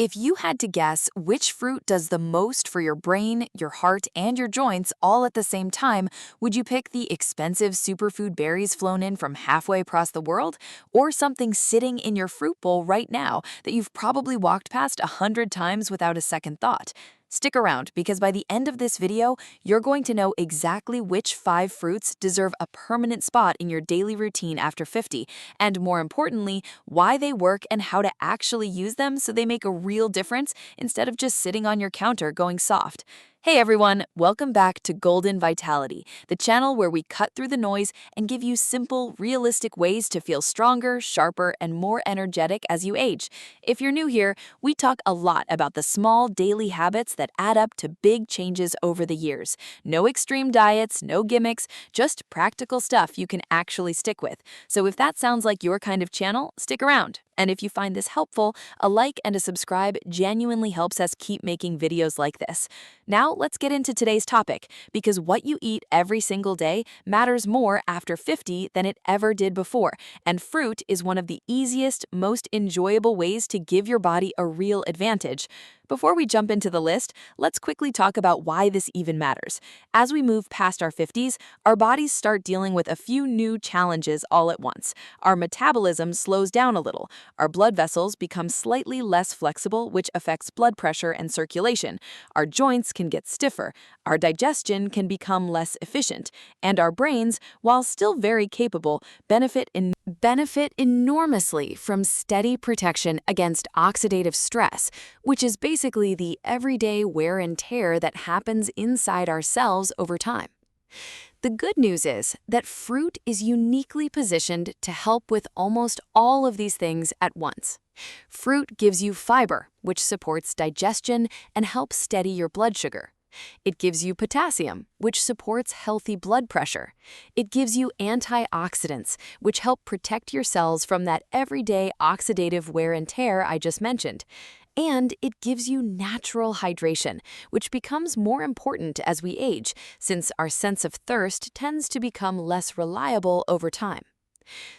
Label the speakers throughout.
Speaker 1: If you had to guess which fruit does the most for your brain, your heart, and your joints all at the same time, would you pick the expensive superfood berries flown in from halfway across the world, or something sitting in your fruit bowl right now that you've probably walked past 100 times without a second thought? Stick around, because by the end of this video, you're going to know exactly which 5 fruits deserve a permanent spot in your daily routine after 50, and more importantly, why they work and how to actually use them so they make a real difference instead of just sitting on your counter going soft. Hey everyone, welcome back to Golden Vitality, the channel where we cut through the noise and give you simple, realistic ways to feel stronger, sharper, and more energetic as you age. If you're new here, we talk a lot about the small daily habits that add up to big changes over the years. No extreme diets, no gimmicks, just practical stuff you can actually stick with. So if that sounds like your kind of channel, stick around. And if you find this helpful, a like and a subscribe genuinely helps us keep making videos like this. Now let's get into today's topic, because what you eat every single day matters more after 50 than it ever did before, and fruit is one of the easiest, most enjoyable ways to give your body a real advantage. Before we jump into the list, let's quickly talk about why this even matters. As we move past our 50s, our bodies start dealing with a few new challenges all at once. Our metabolism slows down a little. Our blood vessels become slightly less flexible, which affects blood pressure and circulation. Our joints can get stiffer. Our digestion can become less efficient. And our brains, while still very capable, benefit enormously from steady protection against oxidative stress, which is basically the everyday wear and tear that happens inside our cells over time. The good news is that fruit is uniquely positioned to help with almost all of these things at once. Fruit gives you fiber, which supports digestion and helps steady your blood sugar. It gives you potassium, which supports healthy blood pressure. It gives you antioxidants, which help protect your cells from that everyday oxidative wear and tear I just mentioned. And it gives you natural hydration, which becomes more important as we age, since our sense of thirst tends to become less reliable over time.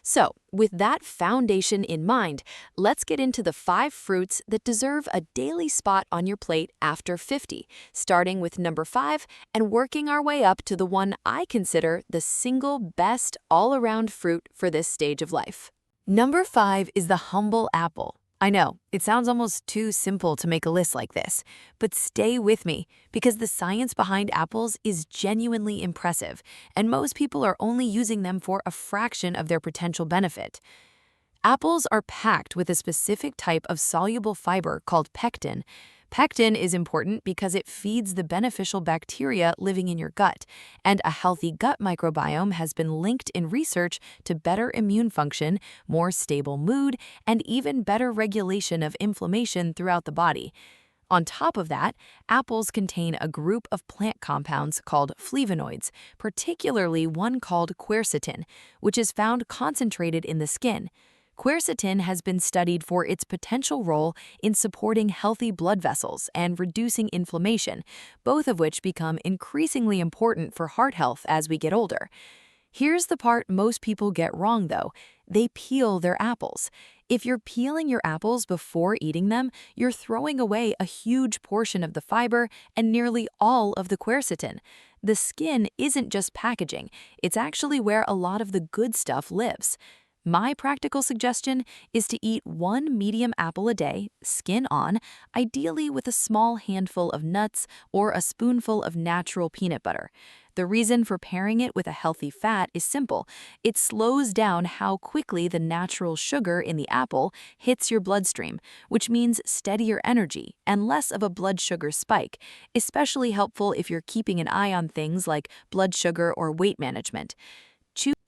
Speaker 1: So, with that foundation in mind, let's get into the 5 fruits that deserve a daily spot on your plate after 50, starting with number 5 and working our way up to the one I consider the single best all-around fruit for this stage of life. Number 5 is the humble apple. I know, it sounds almost too simple to make a list like this, but stay with me, because the science behind apples is genuinely impressive, and most people are only using them for a fraction of their potential benefit. Apples are packed with a specific type of soluble fiber called pectin. Pectin is important because it feeds the beneficial bacteria living in your gut, and a healthy gut microbiome has been linked in research to better immune function, more stable mood, and even better regulation of inflammation throughout the body. On top of that, apples contain a group of plant compounds called flavonoids, particularly one called quercetin, which is found concentrated in the skin. Quercetin has been studied for its potential role in supporting healthy blood vessels and reducing inflammation, both of which become increasingly important for heart health as we get older. Here's the part most people get wrong, though. They peel their apples. If you're peeling your apples before eating them, you're throwing away a huge portion of the fiber and nearly all of the quercetin. The skin isn't just packaging, it's actually where a lot of the good stuff lives. My practical suggestion is to eat 1 medium apple a day, skin on, ideally with a small handful of nuts or a spoonful of natural peanut butter. The reason for pairing it with a healthy fat is simple. It slows down how quickly the natural sugar in the apple hits your bloodstream, which means steadier energy and less of a blood sugar spike, especially helpful if you're keeping an eye on things like blood sugar or weight management.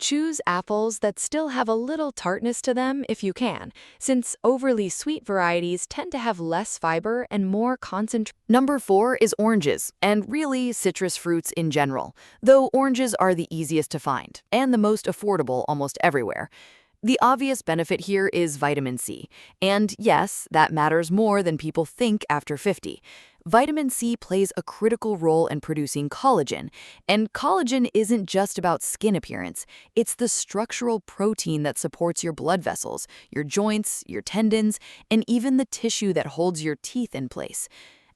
Speaker 1: Choose apples that still have a little tartness to them if you can, since overly sweet varieties tend to have less fiber and more concentrate. Number 4 is oranges, and really citrus fruits in general, though oranges are the easiest to find and the most affordable almost everywhere. The obvious benefit here is vitamin C. And yes, that matters more than people think after 50. Vitamin C plays a critical role in producing collagen. And collagen isn't just about skin appearance, it's the structural protein that supports your blood vessels, your joints, your tendons, and even the tissue that holds your teeth in place.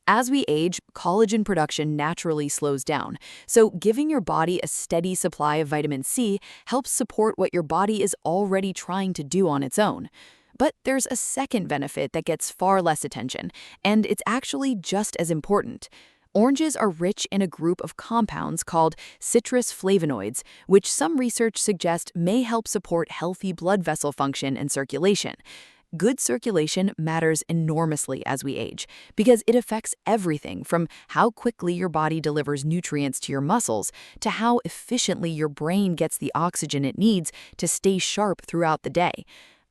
Speaker 1: As we age, collagen production naturally slows down, so giving your body a steady supply of vitamin C helps support what your body is already trying to do on its own. But there's a second benefit that gets far less attention, and it's actually just as important. Oranges are rich in a group of compounds called citrus flavonoids, which some research suggests may help support healthy blood vessel function and circulation. Good circulation matters enormously as we age because it affects everything from how quickly your body delivers nutrients to your muscles to how efficiently your brain gets the oxygen it needs to stay sharp throughout the day.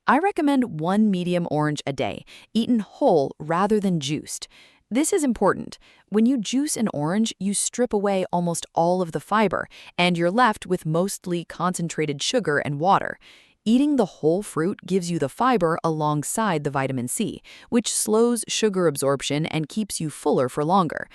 Speaker 1: I recommend one medium orange a day, eaten whole rather than juiced. This is important. When you juice an orange, you strip away almost all of the fiber, and you're left with mostly concentrated sugar and water. Eating the whole fruit gives you the fiber alongside the vitamin C, which slows sugar absorption and keeps you fuller for longer.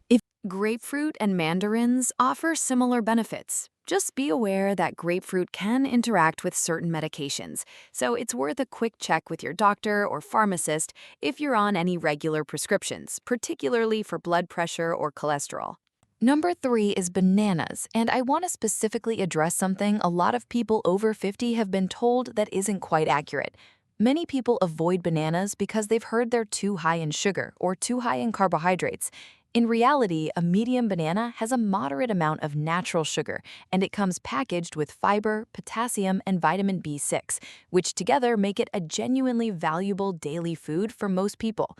Speaker 1: If grapefruit and mandarins offer similar benefits, just be aware that grapefruit can interact with certain medications, so it's worth a quick check with your doctor or pharmacist if you're on any regular prescriptions, particularly for blood pressure or cholesterol. Number 3 is bananas, and I want to specifically address something a lot of people over 50 have been told that isn't quite accurate. Many people avoid bananas because they've heard they're too high in sugar or too high in carbohydrates. In reality, a medium banana has a moderate amount of natural sugar, and it comes packaged with fiber, potassium, and vitamin B6, which together make it a genuinely valuable daily food for most people.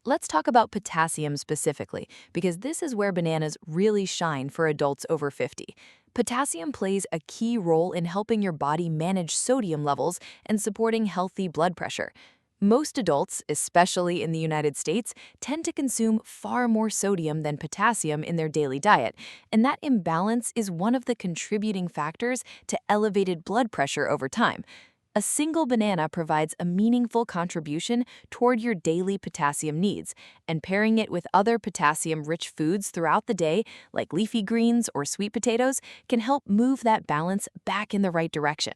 Speaker 1: Let's talk about potassium specifically, because this is where bananas really shine for adults over 50. Potassium plays a key role in helping your body manage sodium levels and supporting healthy blood pressure. Most adults, especially in the United States, tend to consume far more sodium than potassium in their daily diet, and that imbalance is one of the contributing factors to elevated blood pressure over time. A single banana provides a meaningful contribution toward your daily potassium needs, and pairing it with other potassium-rich foods throughout the day, like leafy greens or sweet potatoes, can help move that balance back in the right direction.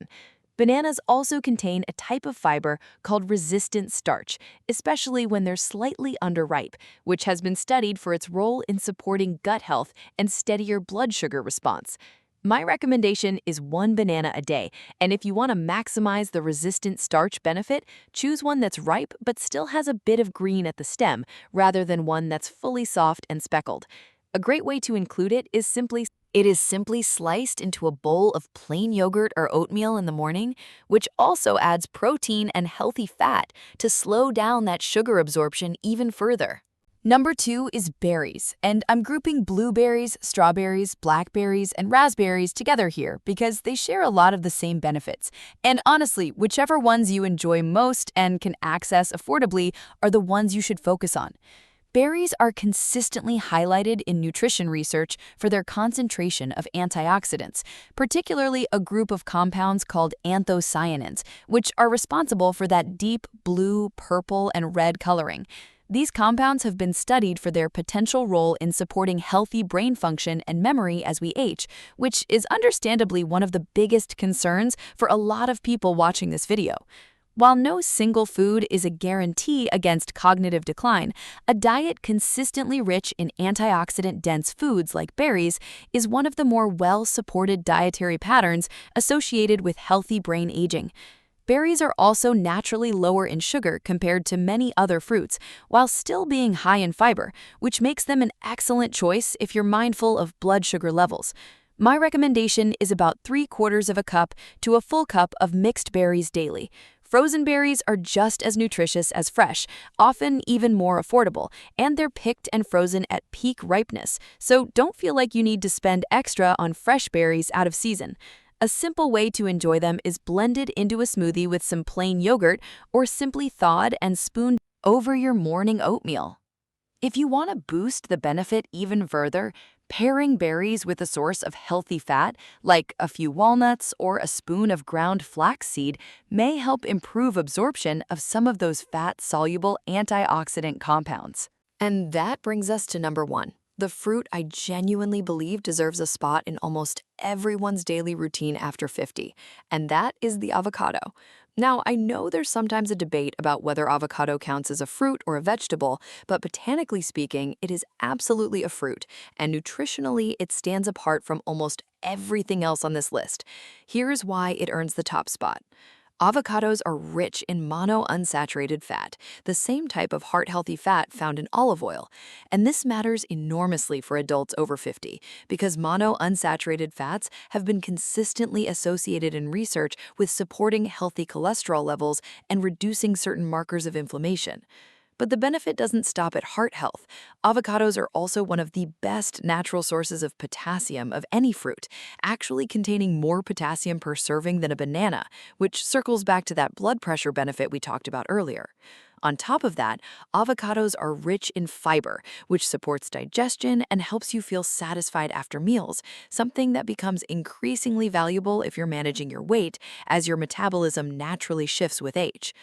Speaker 1: Bananas also contain a type of fiber called resistant starch, especially when they're slightly underripe, which has been studied for its role in supporting gut health and steadier blood sugar response. My recommendation is one banana a day, and if you want to maximize the resistant starch benefit, choose one that's ripe but still has a bit of green at the stem, rather than one that's fully soft and speckled. A great way to include it is simply sliced into a bowl of plain yogurt or oatmeal in the morning, which also adds protein and healthy fat to slow down that sugar absorption even further. Number 2 is berries, and I'm grouping blueberries, strawberries, blackberries, and raspberries together here because they share a lot of the same benefits. And honestly, whichever ones you enjoy most and can access affordably are the ones you should focus on. Berries are consistently highlighted in nutrition research for their concentration of antioxidants, particularly a group of compounds called anthocyanins, which are responsible for that deep blue, purple, and red coloring. These compounds have been studied for their potential role in supporting healthy brain function and memory as we age, which is understandably one of the biggest concerns for a lot of people watching this video. While no single food is a guarantee against cognitive decline, a diet consistently rich in antioxidant-dense foods like berries is one of the more well-supported dietary patterns associated with healthy brain aging. Berries are also naturally lower in sugar compared to many other fruits, while still being high in fiber, which makes them an excellent choice if you're mindful of blood sugar levels. My recommendation is about 3/4 of a cup to a full cup of mixed berries daily. Frozen berries are just as nutritious as fresh, often even more affordable, and they're picked and frozen at peak ripeness, so don't feel like you need to spend extra on fresh berries out of season. A simple way to enjoy them is blended into a smoothie with some plain yogurt or simply thawed and spooned over your morning oatmeal. If you want to boost the benefit even further, Pairing berries with a source of healthy fat, like a few walnuts or a spoon of ground flaxseed, may help improve absorption of some of those fat-soluble antioxidant compounds. And that brings us to number one, the fruit I genuinely believe deserves a spot in almost everyone's daily routine after 50, and that is the avocado. Now, I know there's sometimes a debate about whether avocado counts as a fruit or a vegetable, but botanically speaking, it is absolutely a fruit, and nutritionally, it stands apart from almost everything else on this list. Here's why it earns the top spot. Avocados are rich in monounsaturated fat, the same type of heart-healthy fat found in olive oil. And this matters enormously for adults over 50 because monounsaturated fats have been consistently associated in research with supporting healthy cholesterol levels and reducing certain markers of inflammation. But the benefit doesn't stop at heart health. Avocados are also one of the best natural sources of potassium of any fruit, actually containing more potassium per serving than a banana, which circles back to that blood pressure benefit we talked about earlier. On top of that, avocados are rich in fiber, which supports digestion and helps you feel satisfied after meals, something that becomes increasingly valuable if you're managing your weight as your metabolism naturally shifts with age.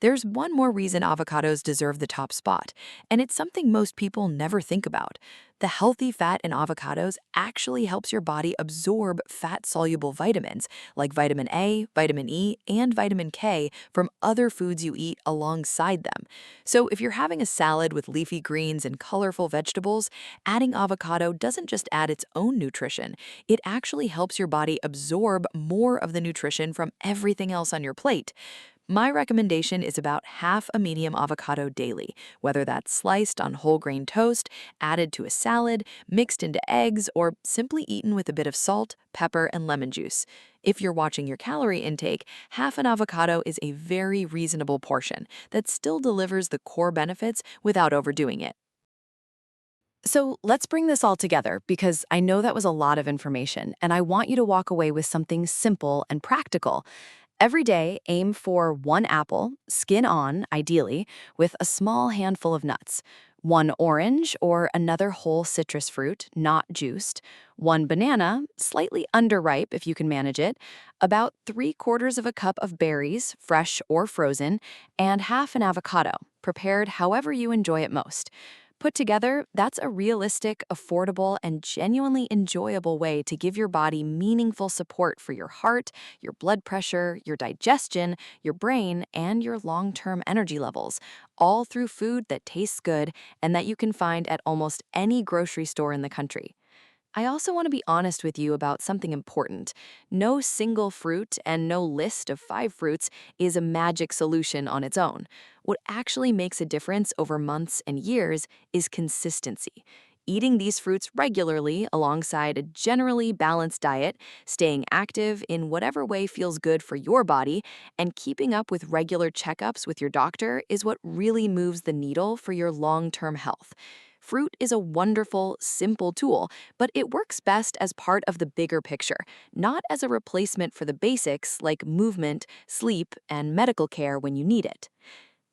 Speaker 1: There's one more reason avocados deserve the top spot, and it's something most people never think about. The healthy fat in avocados actually helps your body absorb fat-soluble vitamins like vitamin A, vitamin E, and vitamin K from other foods you eat alongside them. So if you're having a salad with leafy greens and colorful vegetables, adding avocado doesn't just add its own nutrition, it actually helps your body absorb more of the nutrition from everything else on your plate. My recommendation is about half a medium avocado daily, whether that's sliced on whole grain toast, added to a salad, mixed into eggs, or simply eaten with a bit of salt, pepper, and lemon juice. If you're watching your calorie intake, half an avocado is a very reasonable portion that still delivers the core benefits without overdoing it. So let's bring this all together because I know that was a lot of information, and I want you to walk away with something simple and practical. Every day, aim for one apple, skin on, ideally, with a small handful of nuts, one orange or another whole citrus fruit, not juiced, one banana, slightly underripe if you can manage it, about 3/4 of a cup of berries, fresh or frozen, and half an avocado, prepared however you enjoy it most. Put together, that's a realistic, affordable, and genuinely enjoyable way to give your body meaningful support for your heart, your blood pressure, your digestion, your brain, and your long-term energy levels, all through food that tastes good and that you can find at almost any grocery store in the country. I also want to be honest with you about something important. No single fruit and no list of 5 fruits is a magic solution on its own. What actually makes a difference over months and years is consistency. Eating these fruits regularly alongside a generally balanced diet, staying active in whatever way feels good for your body, and keeping up with regular checkups with your doctor is what really moves the needle for your long-term health. Fruit is a wonderful, simple tool, but it works best as part of the bigger picture, not as a replacement for the basics like movement, sleep, and medical care when you need it.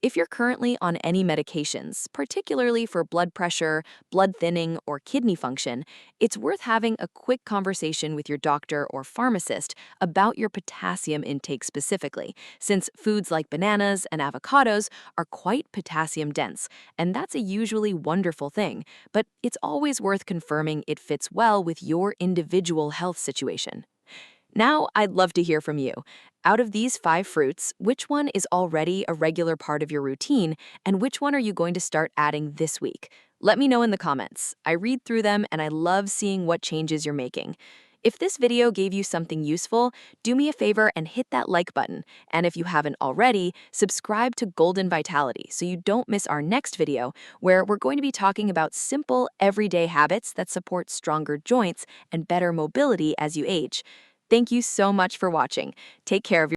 Speaker 1: If you're currently on any medications, particularly for blood pressure, blood thinning, or kidney function, it's worth having a quick conversation with your doctor or pharmacist about your potassium intake specifically, since foods like bananas and avocados are quite potassium dense, and that's a usually wonderful thing, but it's always worth confirming it fits well with your individual health situation. Now, I'd love to hear from you. Out of these 5 fruits, which one is already a regular part of your routine, and which one are you going to start adding this week? Let me know in the comments. I read through them and I love seeing what changes you're making. If this video gave you something useful, do me a favor and hit that like button. And if you haven't already, subscribe to Golden Vitality so you don't miss our next video, where we're going to be talking about simple, everyday habits that support stronger joints and better mobility as you age. Thank you so much for watching. Take care of